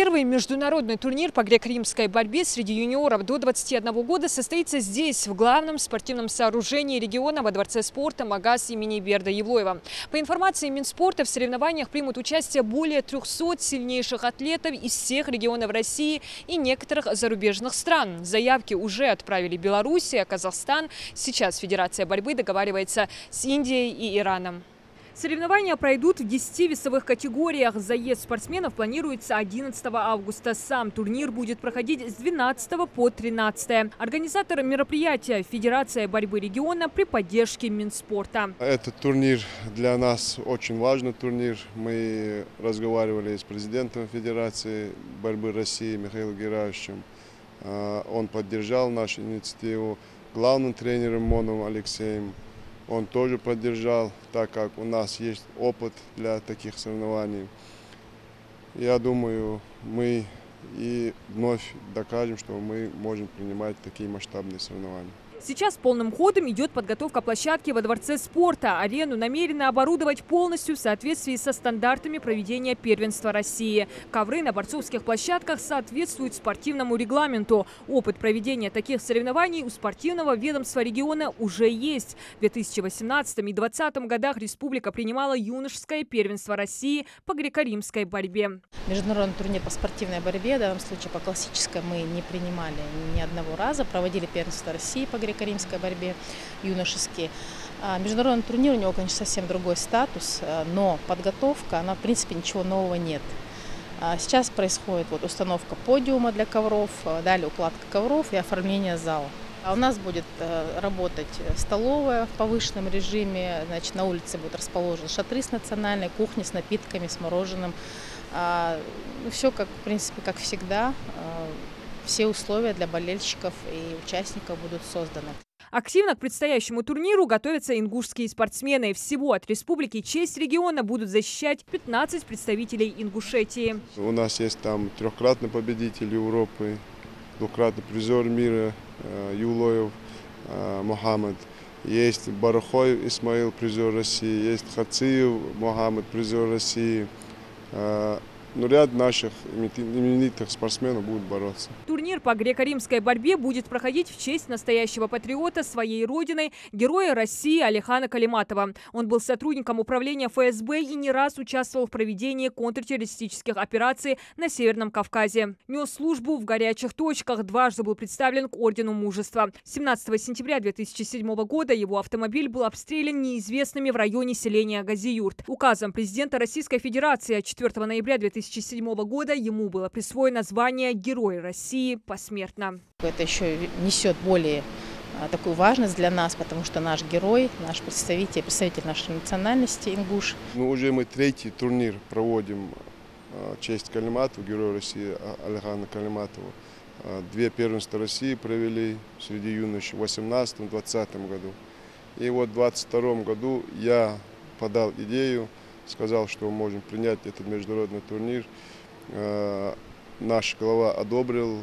Первый международный турнир по греко-римской борьбе среди юниоров до 21 года состоится здесь, в главном спортивном сооружении региона во Дворце спорта «Магаз» имени Берда Евлоева. По информации Минспорта, в соревнованиях примут участие более 300 сильнейших атлетов из всех регионов России и некоторых зарубежных стран. Заявки уже отправили Белоруссия, Казахстан. Сейчас Федерация борьбы договаривается с Индией и Ираном. Соревнования пройдут в 10 весовых категориях. Заезд спортсменов планируется 11 августа. Сам турнир будет проходить с 12 по 13. Организатор мероприятия – Федерация борьбы региона при поддержке Минспорта. Этот турнир для нас очень важный турнир. Мы разговаривали с президентом Федерации борьбы России Михаилом Гераевичем. Он поддержал нашу инициативу. Главным тренером Моновым Алексеем. Он тоже поддержал, так как у нас есть опыт для таких соревнований. Я думаю, мы и вновь докажем, что мы можем принимать такие масштабные соревнования. Сейчас полным ходом идет подготовка площадки во Дворце спорта. Арену намерены оборудовать полностью в соответствии со стандартами проведения первенства России. Ковры на борцовских площадках соответствуют спортивному регламенту. Опыт проведения таких соревнований у спортивного ведомства региона уже есть. В 2018 и 2020 годах республика принимала юношеское первенство России по греко-римской борьбе. Международный турнир по спортивной борьбе, в данном случае по классической, мы не принимали ни одного раза. Проводили первенство России по греко-римской борьбе юношеские. Международный турнир, у него, конечно, совсем другой статус, но подготовка, она, в принципе, ничего нового нет. Сейчас происходит установка подиума для ковров, далее укладка ковров и оформление зала. У нас будет работать столовая в повышенном режиме, значит, на улице будут расположены шатры с национальной кухней, с напитками, с мороженым. Все, как, в принципе, как всегда. Все условия для болельщиков и участников будут созданы. Активно к предстоящему турниру готовятся ингушские спортсмены. Всего от республики честь региона будут защищать 15 представителей Ингушетии. У нас есть там трехкратный победитель Европы, двукратный призер мира Юлоев Мухаммад. Есть Барахой Исмаил, призер России, есть Хациев Мухаммад, призер России. Но ряд наших именитых спортсменов будут бороться. Турнир по греко-римской борьбе будет проходить в честь настоящего патриота своей родины, героя России Алихана Калиматова. Он был сотрудником управления ФСБ и не раз участвовал в проведении контртеррористических операций на Северном Кавказе. Нес службу в горячих точках, дважды был представлен к ордену мужества. 17 сентября 2007 года его автомобиль был обстрелян неизвестными в районе селения Газиюрт. Указом президента Российской Федерации от 4 ноября 2007 года ему было присвоено звание Герой России посмертно. Это еще несет более такую важность для нас, потому что наш герой, наш представитель нашей национальности ингуш. Уже мы третий турнир проводим в честь Калиматова, Героя России Алихана Калиматова. 2 первенства России провели среди юношей в 2018-2020 году. И вот в 2022 году я подал идею, сказал, что мы можем принять этот международный турнир. Наш глава одобрил,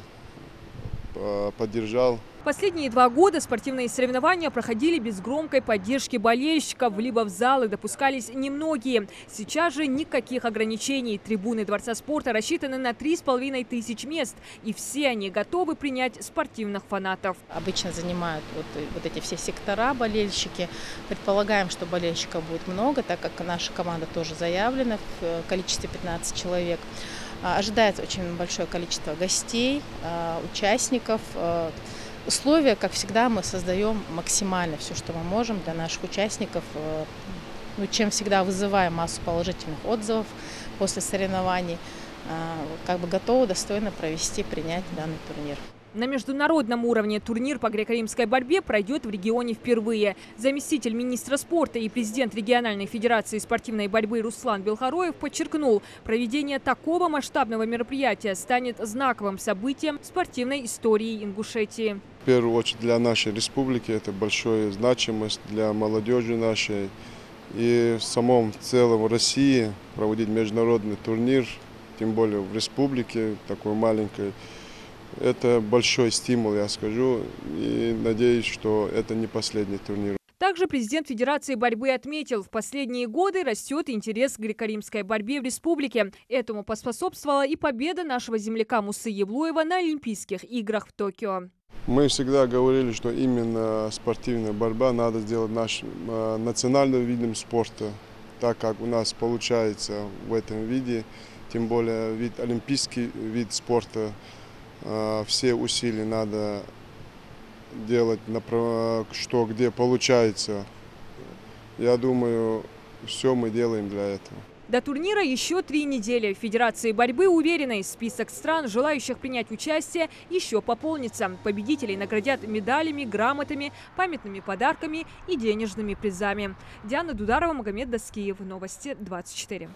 поддержал. Последние 2 года спортивные соревнования проходили без громкой поддержки болельщиков, либо в залы допускались немногие. Сейчас же никаких ограничений. Трибуны Дворца спорта рассчитаны на 3500 мест, и все они готовы принять спортивных фанатов. Обычно занимают вот эти все сектора болельщики. Предполагаем, что болельщиков будет много, так как наша команда тоже заявлена в количестве 15 человек. Ожидается очень большое количество гостей, участников. Условия, как всегда, мы создаем максимально все, что мы можем для наших участников. Чем всегда вызываем массу положительных отзывов после соревнований. Готовы достойно провести, принять данный турнир. На международном уровне турнир по греко-римской борьбе пройдет в регионе впервые. Заместитель министра спорта и президент региональной федерации спортивной борьбы Руслан Белхароев подчеркнул, проведение такого масштабного мероприятия станет знаковым событием в спортивной истории Ингушетии. В первую очередь для нашей республики это большая значимость для молодежи нашей. И в самом целом России проводить международный турнир, тем более в республике такой маленькой, это большой стимул, я скажу, и надеюсь, что это не последний турнир. Также президент Федерации борьбы отметил, в последние годы растет интерес к греко-римской борьбе в республике. Этому поспособствовала и победа нашего земляка Мусы Яблоева на Олимпийских играх в Токио. Мы всегда говорили, что именно спортивная борьба надо сделать нашим национальным видом спорта, так как у нас получается в этом виде, тем более олимпийский вид спорта, все усилия надо делать, что где получается. Я думаю, все мы делаем для этого. До турнира еще 3 недели. В Федерации борьбы уверены, список стран, желающих принять участие, еще пополнится. Победителей наградят медалями, грамотами, памятными подарками и денежными призами. Диана Дударова, Магомед Доскиев. Новости 24.